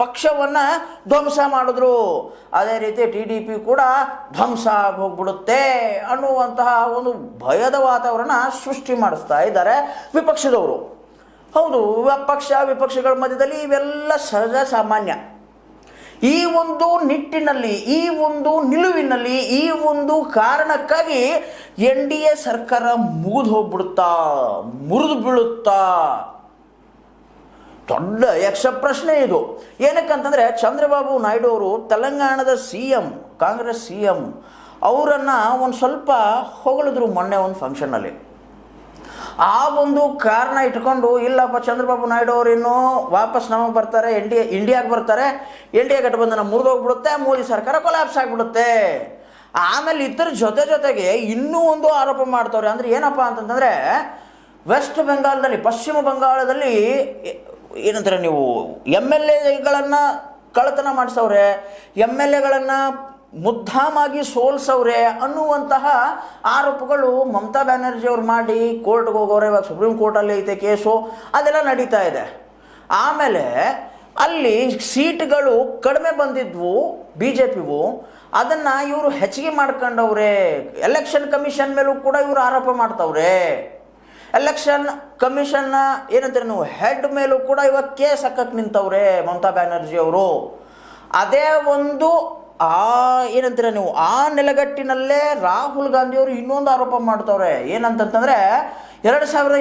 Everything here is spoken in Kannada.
ಪಕ್ಷವನ್ನು ಧ್ವಂಸ ಮಾಡಿದ್ರು. ಅದೇ ರೀತಿ TDP ಕೂಡ ಧ್ವಂಸ ಆಗಿ ಹೋಗ್ಬಿಡುತ್ತೆ ಅನ್ನುವಂತಹ ಒಂದು ಭಯದ ವಾತಾವರಣ ಸೃಷ್ಟಿ ಮಾಡಿಸ್ತಾ ಇದ್ದಾರೆ ವಿಪಕ್ಷದವರು. ಹೌದು, ವಿಪಕ್ಷಗಳ ಮಧ್ಯದಲ್ಲಿ ಇವೆಲ್ಲ ಸಹಜ ಸಾಮಾನ್ಯ. ಈ ಒಂದು ನಿಟ್ಟಿನಲ್ಲಿ, ಈ ಒಂದು ನಿಲುವಿನಲ್ಲಿ, ಈ ಒಂದು ಕಾರಣಕ್ಕಾಗಿ NDA ಸರ್ಕಾರ ಮುರಿದು ಬೀಳುತ್ತಾ ದೊಡ್ಡ ಯಕ್ಷ ಪ್ರಶ್ನೆ ಇದು. ಏನಕ್ಕಂತಂದರೆ ಚಂದ್ರಬಾಬು ನಾಯ್ಡು ಅವರು ತೆಲಂಗಾಣದ CM, ಕಾಂಗ್ರೆಸ್ CM ಅವರನ್ನು ಒಂದು ಸ್ವಲ್ಪ ಹೊಗಳಿದ್ರು ಮೊನ್ನೆ ಒಂದು ಫಂಕ್ಷನ್ನಲ್ಲಿ. ಆ ಒಂದು ಕಾರಣ ಇಟ್ಕೊಂಡು ಇಲ್ಲಪ್ಪ ಚಂದ್ರಬಾಬು ನಾಯ್ಡು ಅವರು ಇನ್ನೂ ವಾಪಸ್ ನಮಗೆ ಬರ್ತಾರೆ, ಇಂಡಿಯಾಗೆ ಬರ್ತಾರೆ, NDA ಗಠಬಂಧನ ಮುರಿದೋಗ್ಬಿಡುತ್ತೆ, ಮೋದಿ ಸರ್ಕಾರ ಕೊಲ್ಯಾಪ್ಸ್ ಆಗಿಬಿಡುತ್ತೆ. ಆಮೇಲೆ ಇತರ ಜೊತೆಗೆ ಇನ್ನೂ ಒಂದು ಆರೋಪ ಮಾಡ್ತವ್ರೆ. ಅಂದರೆ ಏನಪ್ಪ ಅಂತಂತಂದರೆ ವೆಸ್ಟ್ ಬೆಂಗಾಲದಲ್ಲಿ, ಪಶ್ಚಿಮ ಬಂಗಾಳದಲ್ಲಿ ಏನಂತಾರೆ ನೀವು MLAಗಳನ್ನು ಕಳ್ಳತನ ಮಾಡಿಸವ್ರೆ, MLAಗಳನ್ನು ಮುದ್ದಾಮಾಗಿ ಸೋಲ್ಸವ್ರೆ ಅನ್ನುವಂತಹ ಆರೋಪಗಳು ಮಮತಾ ಬ್ಯಾನರ್ಜಿ ಅವ್ರು ಮಾಡಿ ಕೋರ್ಟ್ಗೆ ಹೋಗೋರೆ. ಇವಾಗ ಸುಪ್ರೀಂ ಕೋರ್ಟಲ್ಲಿ ಐತೆ ಕೇಸು, ಅದೆಲ್ಲ ನಡೀತಾ ಇದೆ. ಆಮೇಲೆ ಅಲ್ಲಿ ಸೀಟ್ಗಳು ಕಡಿಮೆ ಬಂದಿದ್ವು BJPವು, ಅದನ್ನು ಇವರು ಹೆಚ್ಚಿಗೆ ಮಾಡ್ಕೊಂಡವ್ರೆ. ಎಲೆಕ್ಷನ್ ಕಮಿಷನ್ ಮೇಲೂ ಕೂಡ ಇವರು ಆರೋಪ ಮಾಡ್ತವ್ರೆ. ಎಲೆಕ್ಷನ್ ಕಮಿಷನ್ನ ಏನಂತಾರೆ ನೀವು ಹೆಡ್ ಮೇಲೂ ಕೂಡ ಇವಾಗ ಕೇಸ್ ಹಾಕಕ್ಕೆ ನಿಂತವ್ರೆ ಮಮತಾ ಬ್ಯಾನರ್ಜಿ ಅವರು. ಅದೇ ಒಂದು ಏನಂತೀರ ನೀವು ಆ ನೆಲೆಗಟ್ಟಿನಲ್ಲೇ ರಾಹುಲ್ ಗಾಂಧಿ ಅವರು ಇನ್ನೊಂದು ಆರೋಪ ಮಾಡ್ತವ್ರೆ. ಏನಂತಂತಂದರೆ 2000